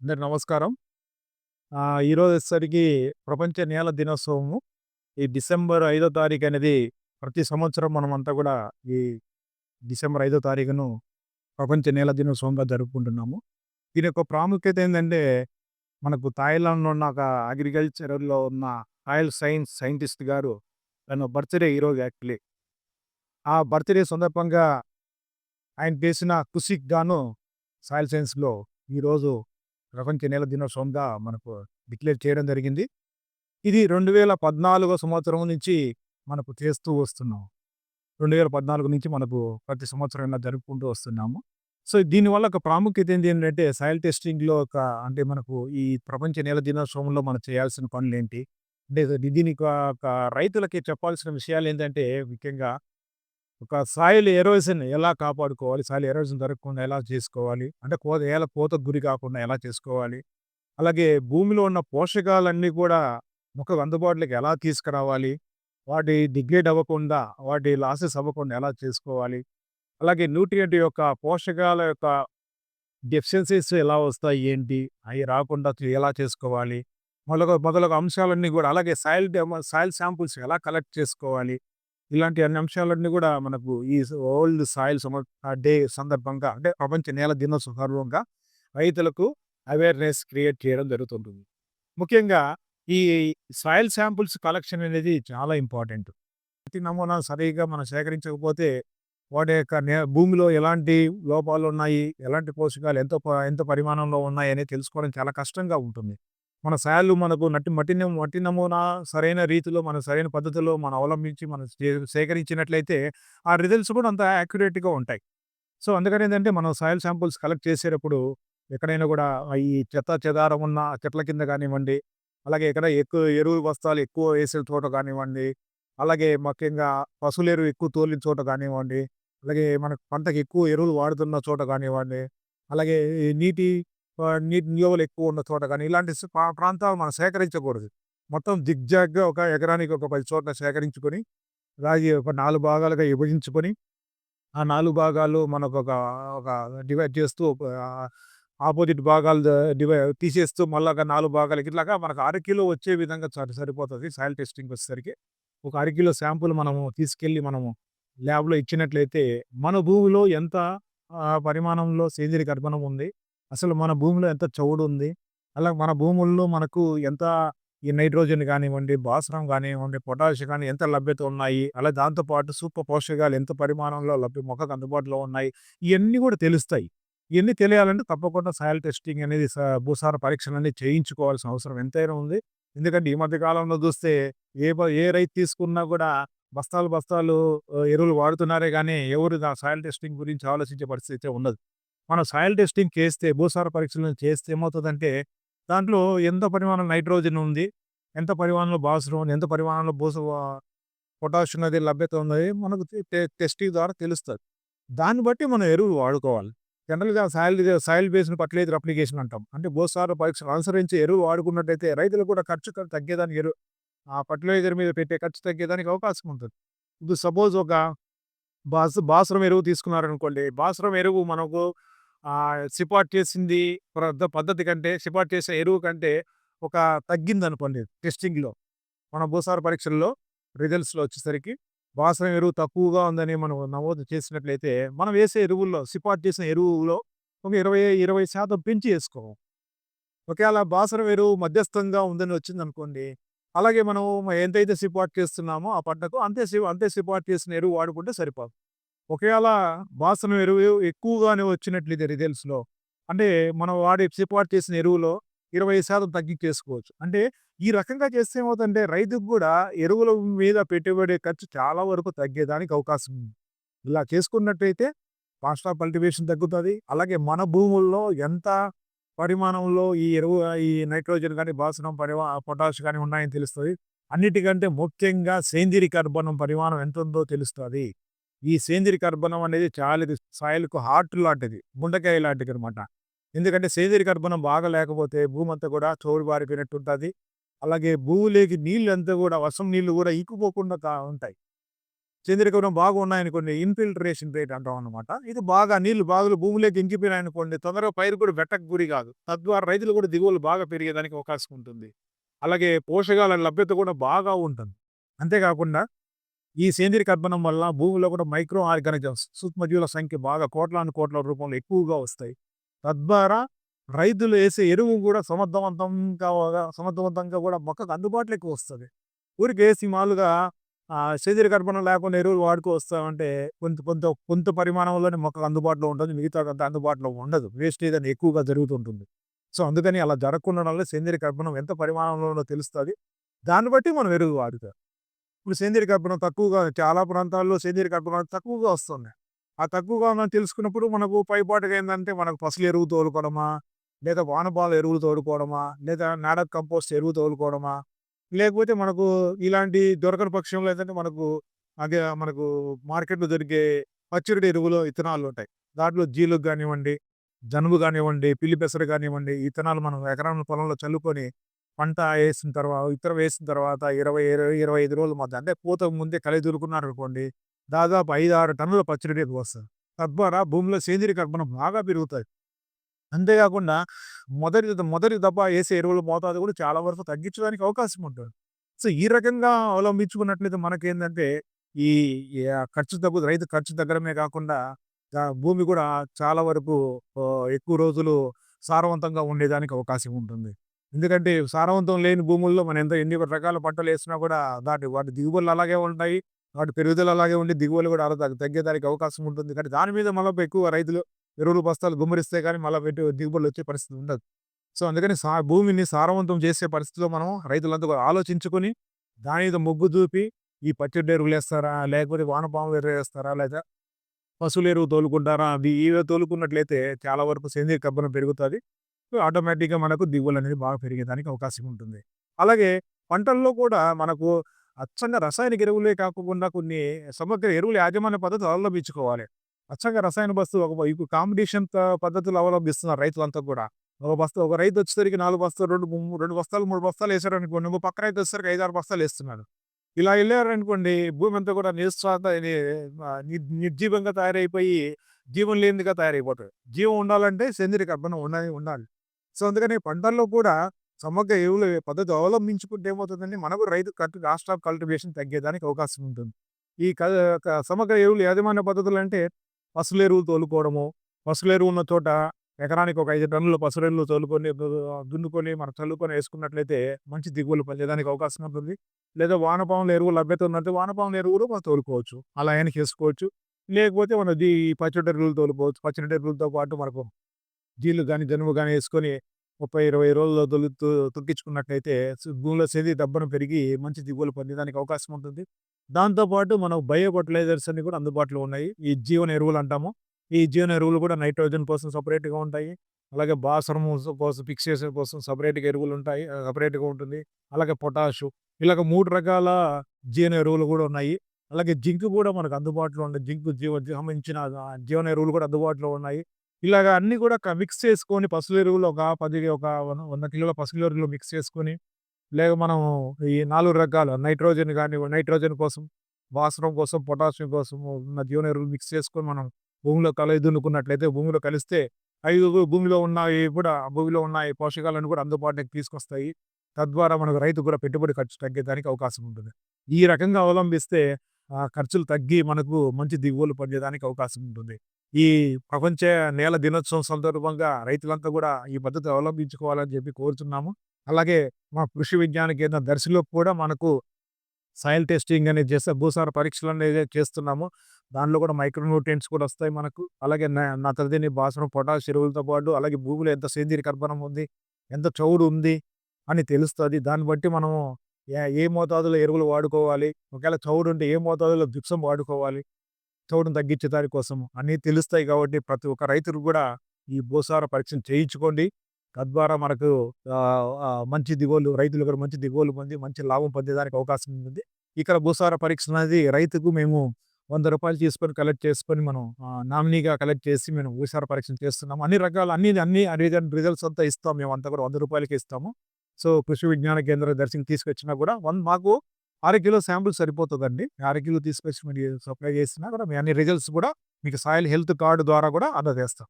అందరికి నమస్కారం. ఈరోజు వచ్చేసరికి ప్రపంచ నేల దినోత్సవము. ఈ డిసెంబర్ 5 తారీఖు అనేది ప్రతి సంవత్సరం మనమంతా కూడా ఈ డిసెంబర్ 5 తారీఖును ప్రపంచ నేల దినోత్సవంగా జరుపుకుంటున్నాము. దీని యొక్క ప్రాముఖ్యత ఏందంటే, మనకు థాయిలాండ్‌లో ఉన్న ఒక అగ్రికల్చర్‌లో ఉన్న సాయిల్ సైంటిస్ట్ గారు తన బర్త్‌డే ఈరోజు యాక్చువల్లీ. ఆ బర్త్‌డే సందర్భంగా ఆయన చేసిన కృషికి గాను సాయిల్ సైన్స్‌లో ఈరోజు ప్రపంచ నేల దినోత్సవంగా మనకు డిక్లేర్ చేయడం జరిగింది. ఇది 2014 సంవత్సరం నుంచి మనకు చేస్తూ వస్తున్నాం. 2014 నుంచి మనకు ప్రతి సంవత్సరం ఇలా జరుపుకుంటూ వస్తున్నాము. సో, దీనివల్ల ఒక ప్రాముఖ్యత ఏంటి ఏంటంటే సాయిల్ టెస్టింగ్‌లో అంటే మనకు ఈ ప్రపంచ నేల దినోత్సవంలో మనం చేయాల్సిన పనులేంటి? అంటే దీనికి ఒక రైతులకి చెప్పాల్సిన విషయాలేంటంటే ముఖ్యంగా ఒక సాయిల్ ఎరోజన్ ఎలా కాపాడుకోవాలి? సాయిల్ ఎరోజన్ జరగకుండా ఎలా చేసుకోవాలి? అంటే కోతకు గురి కాకుండా ఎలా చేసుకోవాలి? అలాగే భూమిలో ఉన్న పోషకాలన్నీ కూడా మొక్కకు అందుబాటులోకి ఎలా తీసుకురావాలి? వాటి డిగ్రేడ్ అవ్వకుండా, వాటి లాసెస్ అవ్వకుండా ఎలా చేసుకోవాలి? అలాగే న్యూట్రియంట్ యొక్క పోషకాల యొక్క డెఫిషియన్సీస్ ఎలా వస్తాయి? ఏంటి? అయి రాకుండా ఎలా చేసుకోవాలి? మొదలగు అంశాలన్నీ గూడా అలాగే సాయిల్ శాంపుల్స్ ఎలా కలెక్ట్ చేసుకోవాలి? ఇలాంటి అన్ని అంశాలన్నీ గూడా మనకు ఈ వరల్డ్ సాయిల్ డే సందర్భంగా అంటే ప్రపంచ నేల దినోత్సవం సందర్భంగా రైతులకు అవేర్‌నెస్ క్రియేట్ చేయడం జరుగుతుంటుంది. ముఖ్యంగా ఈ సాయిల్ శాంపుల్స్ కలెక్షన్ అనేది చాలా ఇంపార్టెంట్. ప్రతి నమూనా సరిగ్గా మనం సేకరించకపోతే వాటి యొక్క భూమిలో ఎలాంటి లోపాలున్నాయి, ఎలాంటి పోషకాలు ఎంత పరిమాణంలో ఉన్నాయని తెలుసుకోవడం చాలా కష్టంగా ఉంటుంది. మన సాయిల్ మనకు మట్టి నమూనా సరైన రీతిలో, మన సరైన పద్ధతిలో మనం అవలంబించి మనం సేకరించినట్లయితే ఆ రిజల్ట్స్ కూడా అంత యాక్యురేట్‌గా ఉంటాయి. సో, అందుకనేంటంటే మనం సాయిల్ శాంపుల్స్ కలెక్ట్ చేసేటప్పుడు ఎక్కడైనా కూడా ఈ చెదారం ఉన్న చెట్ల కింద కానివ్వండి, అలాగే ఎక్కడ ఎక్కువ ఎరువు బస్తాలు ఎక్కువ వేసిన చోట కానివ్వండి, అలాగే ముఖ్యంగా పశువుల ఎరువు ఎక్కువ తోలిన చోట కానివ్వండి, అలాగే మనకు పంటకు ఎక్కువ ఎరువులు వాడుతున్న చోట కానివ్వండి, అలాగే ఈ నీటి నిలువలు ఎక్కువ ఉన్న చోట గాని ఇలాంటి ప్రాంతాలు మనం సేకరించకూడదు. మొత్తం జిగ్‌జాగ్‌గా ఒక ఎకరానికి ఒక 10 చోట్ల సేకరించుకొని, అలాగే ఒక 4 భాగాలుగా విభజించుకొని ఆ 4 భాగాలు మనకొక ఒక డివైడ్ చేస్తూ ఆపోజిట్ భాగాలు తీసేస్తూ మళ్ళా ఒక 4 భాగాలకి ఇట్లాగా మనకు అరకిలో వచ్చే విధంగా సరిపోతది సాయిల్ టెస్టింగ్‌కొచ్చేసరికి. ఒక అరకిలో శాంపుల్ మనము తీసుకెళ్ళి మనము ల్యాబ్‌లో ఇచ్చినట్లయితే మన భూమిలో ఎంత పరిమాణంలో సేంద్రీయ కర్బనం ఉంది. అసలు మన భూమిలో ఎంత చౌడుంది. అలాగే మన భూముల్లో మనకు ఎంత ఈ నైట్రోజన్ గానివ్వండి, భాస్వరం గానివ్వండి, పొటాష్ గాని ఎంత లభ్యత ఉన్నాయి. అలా దాంతో పాటు సూక్ష్మ పోషకాలు ఎంత పరిమాణంలో మొక్కకు అందుబాటులో ఉన్నాయి. ఇయన్నీ గూడా తెలుస్తాయి. ఇయన్నీ తెలియాలంటే తప్పకుండా సాయిల్ టెస్టింగ్ అనేది భూసార పరీక్షలన్నీ చేయించుకోవాల్సిన అవసరం ఎంతైనా ఉంది. ఎందుకంటే ఈ మధ్య కాలంలో చూస్తే ఏ రైతు తీసుకున్నా గూడా బస్తాలు ఎరువులు వాడుతున్నారే గానీ ఎవరు సాయిల్ టెస్టింగ్ గురించి ఆలోచించే పరిస్థితి అయితే ఉండదు. మనం సాయిల్ టెస్టింగ్ చేస్తే, భూసార పరీక్షలను చేస్తే ఏమవుతదంటే, దాంట్లో ఎంత పరిమాణం నైట్రోజన్ ఉంది, ఎంత పరిమాణంలో భాస్వరం ఉంది, ఎంత పరిమాణంలో పొటాష్ ఉన్నది లభ్యత ఉన్నది మనకు టెస్టింగ్ ద్వారా తెలుస్తది. దాన్ని బట్టి మనం ఎరువులు వాడుకోవాలి. జనరల్‌గా సాయిల్ బేస్డ్ ఫర్టిలైజర్ అప్లికేషన్ అంటాం. అంటే భూసార పరీక్షను అనుసరించి ఎరువు వాడుకున్నట్టయితే రైతులకు కూడా ఖర్చు తగ్గేదానికి ఆ ఫర్టిలైజర్ మీద పెట్టే ఖర్చు తగ్గేదానికి అవకాశం ఉంటది. ఇప్పుడు సపోజ్ ఒక భాస్వరం ఎరువు తీసుకున్నారనుకోండి. భాస్వరం ఎరువు మనకు సిఫార్సు చేసింది పద్ధతి కంటే సిఫార్సు చేసే ఎరువు కంటే ఒక తగ్గిందనుకోండి టెస్టింగ్‌లో. మన భూసార పరీక్షల్లో రిజల్ట్స్‌లో వచ్చేసరికి భాస్వరం ఎరువు తక్కువగా ఉందని మనం నమోదు చేసినట్లయితే, మనం వేసే ఎరువుల్లో సిఫార్సు చేసిన ఎరువులో ఒక 20% పెంచి ఏసుకోవాలి. ఒకేళ భాస్వరం ఎరువు మధ్యస్థంగా ఉందని వచ్చిందనుకోండి, అలాగే మనం ఎంతైతే సిఫార్సు చేస్తున్నామో ఆ పంటకు అంతే సిఫార్సు చేసిన ఎరువు వాడుకుంటే సరిపోతుంది. ఒకవేళ భాస్వరం ఎరువు ఎక్కువగానే వచ్చినట్లయితే రిజల్ట్స్‌లో అంటే మనం సిఫార్సు చేసిన ఎరువులో 20% తగ్గించేసుకోవచ్చు. అంటే ఈ రకంగా చేస్తే ఏమవుతుందంటే రైతుకు గూడా ఎరువుల మీద పెట్టుబడి ఖర్చు చాలా వరకు తగ్గేదానికి అవకాశం ఉంది. ఇలా చేసుకున్నట్టయితే కాస్ట్ ఆఫ్ కల్టివేషన్ తగ్గుతది. అలాగే మన భూముల్లో ఎంత పరిమాణంలో ఈ నైట్రోజన్ గాని, భాస్వరం పొటాష్ గాని ఉన్నాయని తెలుస్తది. అన్నిటికంటే ముఖ్యంగా సేంద్రీయ కర్బనం పరిమాణం ఎంతుందో తెలుస్తది. ఈ సేంద్రీయ కర్బనం అనేది చాలా ఇది సాయిల్‌కు హార్ట్ లాంటిది. గుండెకాయ లాంటిదనమాట. ఎందుకంటే సేంద్రీయ కర్బనం బాగా లేకపోతే భూమంతా కూడా చౌడుబారిపోయినట్టుంటది. అలాగే భూమిలోకి నీళ్ళంతా గూడా వర్షం నీళ్ళు గూడా ఇంకిపోకుండా ఉంటాయి. సేంద్రీయ కర్బనం బాగా ఉన్నాయనుకోండి ఇన్‌ఫిల్ట్రేషన్ రేట్ అంటాం అన్నమాట. ఇది బాగా నీళ్లు బాగా భూమిలోకి ఇంకిపోయినాయనుకోండి తొందరగా పైరు కూడా బెట్టకు గురి కాదు. తద్వారా రైతులు కూడా దిగుబడులు బాగా పెరిగేదానికి అవకాశం ఉంటుంది. అలాగే పోషకాల లభ్యత కూడా బాగా ఉంటుంది. అంతేకాకుండా ఈ సేంద్రీయ కర్బనం వల్ల భూమిలో కూడా మైక్రో ఆర్గానిజమ్స్ సూక్ష్మజీవుల సంఖ్య బాగా కోట్లాను కోట్ల రూపంలో ఎక్కువగా వస్తాయి. తద్వారా రైతులు ఏసే ఎరువు కూడా సమర్థవంతంగా కూడా మొక్కకు అందుబాటులోకి వస్తది. ఊరికే ఏసి మామూలుగా సేంద్రీయ కర్బనం లేకుండా ఎరువులు వాడుకో వస్తామంటే కొంత కొంత కొంత పరిమాణంలోనే మొక్కకు అందుబాటులో ఉంటుంది. మిగతాదంతా అందుబాటులో ఉండదు. వేస్టేజ్ అనేది ఎక్కువగా జరుగుతుంటుంది. సో, అందుకని అలా జరగకుండా వల్ల సేంద్రీయ కర్బనం ఎంత పరిమాణంలో ఉందో తెలుస్తది. దాన్ని బట్టి మనం ఎరువు వాడుతాం. ఇప్పుడు సేంద్రీయ కర్బనం తక్కువగా చాలా ప్రాంతాల్లో సేంద్రీయ కర్బనం తక్కువగా వస్తుంది. ఆ తక్కువగా ఉందని తెలుసుకున్నప్పుడు మనకు పైపాటుగా ఏందంటే మనకు పసలు ఎరువు తోలుకోవడమా, లేదా వానపాముల ఎరువులు తోలుకోవడమా, లేదా నాడర్ కంపోస్ట్ ఎరువు తోలుకోవడమా, లేకపోతే మనకు ఇలాంటి దొరకని పక్షంలో ఏంటంటే మనకు మార్కెట్‌లో దొరికే పచ్చిరొట్ట ఎరువులు, ఇత్తనాలుంటాయి. దాంట్లో జీలుగు గానివ్వండి, జనుము గానివ్వండి, పిల్లి పెసరు గానివ్వండి, ఇత్తనాలు మనం ఎకరం పొలంలో చల్లుకొని పంట ఏసిన విత్తనం వేసిన తర్వాత 25 రోజుల మధ్య అంటే పూత ముందే కలెదురుకున్నారనుకోండి, దాదాపు 5, 6 టన్నుల పచ్చిరొట్ట ఎరువు వస్తది. తద్వారా భూమిలో సేంద్రీయ కర్బనం బాగా పెరుగుతాయి. అంతేకాకుండా మొదటి మొదటి దఫా ఏసే ఎరువుల మోతాదు కూడా చాలా వరకు తగ్గించడానికి అవకాశం ఉంటుంది. సో, ఈ రకంగా అవలంబించుకున్నట్లయితే మనకేందంటే ఈ ఖర్చు రైతు ఖర్చు తగ్గడమే కాకుండా భూమి కూడా చాలా వరకు ఎక్కువ రోజులు సారవంతంగా ఉండేదానికి అవకాశం ఉంటుంది. ఎందుకంటే సారవంతం లేని భూముల్లో మనం ఎన్ని రకాల పంటలేసినా కూడా వాటి దిగుబడులు అలాగే ఉంటాయి. వాటి పెరుగుదల అలాగే ఉండి దిగుబడులు కూడా అలా తగ్గేదానికి అవకాశం ఉంటుంది. కానీ దాని మీద మళ్ళా ఎక్కువ రైతులు ఎరువులు బస్తాలు గుమ్మరిస్తే గానీ మళ్ళా దిగుబడులొచ్చే పరిస్థితి ఉండదు. సో, అందుకని భూమిని సారవంతం చేసే పరిస్థితిలో మనం రైతులంతా కూడా ఆలోచించుకొని, దాని మీద మొగ్గు చూపి, ఈ పచ్చడి ఎరువులేస్తారా? లేకపోతే వానపాముల ఎరువేస్తారా? లేదా పశువుల ఎరువు తోలుకుంటారా? ఇవే తోలుకున్నట్లయితే చాలా వరకు సేంద్రీయ కర్బనం పెరుగుతది. సో, ఆటోమేటిక్‌గా మనకు దిగుబడులనేది బాగా పెరిగేదానికి అవకాశం ఉంటుంది. అలాగే పంటల్లో కూడా మనకు అచ్చంగా రసాయనిక ఎరువులే కాకుండా కొన్ని సమగ్ర ఎరువుల యాజమాన్య పద్ధతులు అవలంబించుకోవాలి. అచ్చంగా రసాయన ఇప్పుడు కాంపిటీషన్ పద్ధతులు అవలంబిస్తున్నారు రైతులంతా కూడా. ఒక రైతు వచ్చేసరికి 4 బస్తాలు 2 బస్తాలు, 3 బస్తాలు ఏసారనుకోండి. ఇంకో పక్క రైతు వచ్చేసరికి 5, 6 బస్తాలు ఏస్తున్నాడు. ఇలా ఎళ్ళారనుకోండి భూమి అంతా కూడా నిర్జీవంగా తయారైపోయి, జీవం లేనిదిగా తయారైపోతది. జీవం ఉండాలంటే సేంద్రీయ కర్బనం ఉండాలి. సో, అందుకని పంటల్లో కూడా సమగ్ర ఎరువుల పద్ధతి అవలంబించుకుంటే ఏమవుతుందంటే మనకు రైతు కాస్ట్ ఆఫ్ కల్టివేషన్ తగ్గేదానికి అవకాశం ఉంటుంది. ఈ క క సమగ్ర ఎరువులు యాజమాన్య పద్ధతులంటే పశువుల ఎరువులు తోలుకోవడము, పశువుల ఎరువు ఉన్న చోట ఎకరానికి ఒక 5 టన్నుల పశువుల ఎరువులు తోలుకొని దున్నుకొని మనం చల్లుకొని వేసుకున్నట్లయితే మంచి దిగుబడులు పొందేదానికి అవకాశం ఉంటుంది. లేదా వానపాముల ఎరువు లభ్యత ఉందంటే వానపాముల ఎరువులు మనం తోలుకోవచ్చు. అలా అయినా చేసుకోవచ్చు. లేకపోతే మనం పచ్చడి ఎరువులు తోలుకోవచ్చు. పచ్చడి ఎరువులతో పాటు మనకు జీలు గాని, జనుము గాని యేసుకొని 30, 20 రోజుల్లో తొక్కించుకున్నట్టయితే భూమిలో సేంద్రీయ దబ్బరం పెరిగి మంచి దిగుబడులు పొందేదానికి అవకాశం ఉంటుంది. దాంతో పాటు మనం బయో ఫెర్టిలైజర్స్ అన్ని కూడా అందుబాటులో ఉన్నాయి. ఈ జీవన ఎరువులు అంటాము. ఈ జీవన ఎరువులు కూడా నైట్రోజన్ కోసం సెపరేట్‌గా ఉంటాయి. అలాగే భాస్వరము కోసం ఫిక్సేషన్ కోసం సెపరేట్‌గా ఎరువులుంటాయి. సెపరేట్‌గా ఉంటుంది. అలాగే పొటాషు ఇలాగ 3 రకాల జీవన ఎరువులు కూడా ఉన్నాయి. అలాగే జింక్ కూడా మనకు అందుబాటులో ఉంది. సంబంధించిన జీవన ఎరువులు కూడా అందుబాటులో ఉన్నాయి. ఇలాగ అన్నీ కూడా మిక్స్ చేసుకొని పశువుల ఎరువులు ఒక 100 కిలోల పశువుల ఎరువులు మిక్స్ చేసుకొని, లేక మనం ఈ 4 రకాల నైట్రోజన్ కోసం, భాస్వరం కోసం, పొటాషియం కోసం ఉన్న జీవన ఎరువులు మిక్స్ చేసుకొని మనం భూమిలో దున్నుకున్నట్లయితే భూమిలో కలిస్తే భూమిలో ఉన్న ఈ పోషకాలను కూడా అందుబాటులోకి తీసుకొస్తాయి. తద్వారా మనకు రైతుకు కూడా పెట్టుబడి ఖర్చు తగ్గేదానికి అవకాశం ఉంటుంది. ఈ రకంగా అవలంబిస్తే ఖర్చులు తగ్గి మనకు మంచి దిగుబడులు పొందేదానికి అవకాశం ఉంటుంది. ఈ ప్రపంచ నేల దినోత్సవం సందర్భంగా రైతులంతా కూడా ఈ పద్ధతి అవలంబించుకోవాలని చెప్పి కోరుతున్నాము. అలాగే మా కృషి విజ్ఞాన కేంద్రం దర్శిలో కూడా మనకు సాయిల్ టెస్టింగ్ అనేది చేస్తే భూసార పరీక్షలనేది చేస్తున్నాము. దానిలో కూడా మైక్రో న్యూట్రియంట్స్ కూడా వస్తాయి మనకు. అలాగే నత్రజని, భాస్వరం, పొటాష్ ఎరువులతో పాటు అలాగే భూమిలో ఎంత సేంద్రీయ కర్బనం ఉంది, ఎంత చౌడు ఉంది అని తెలుస్తది. దాన్ని బట్టి మనము ఏ మోతాదులో ఎరువులు వాడుకోవాలి, ఒకవేళ చౌడు ఉంటే ఏ మోతాదులో జిప్సం వాడుకోవాలి, చౌడును తగ్గించే దాని కోసము అన్నీ తెలుస్తాయి కాబట్టి ప్రతి ఒక్క రైతులు కూడా ఈ భూసార పరీక్షను చేయించుకోండి. తద్వారా మనకు మంచి దిగుబడులు రైతులు కూడా మంచి దిగుబడులు పొంది మంచి లాభం పొందేదానికి అవకాశం ఉంటుంది. ఇక్కడ భూసార పరీక్ష అనేది రైతుకు మేము రూ. 100 తీసుకొని కలెక్ట్ చేసుకొని మనం నామినీగా కలెక్ట్ చేసి మేము భూసార పరీక్షను చేస్తున్నాము. అన్ని రకాల అన్ని రిజల్ట్స్ అంతా ఇస్తాం. మేమంతా కూడా రూ. 100కే ఇస్తాము. సో, కృషి విజ్ఞాన కేంద్రం దర్శికి తీసుకొచ్చినా కూడా మాకు అరకిలో శాంపుల్ సరిపోతదండి. అరకిలో తీసుకొచ్చి మీరు సప్లై చేసినా కూడా మీ అన్ని రిజల్ట్స్ కూడా మీకు సాయిల్ హెల్త్ కార్డ్ ద్వారా కూడా అందజేస్తాం.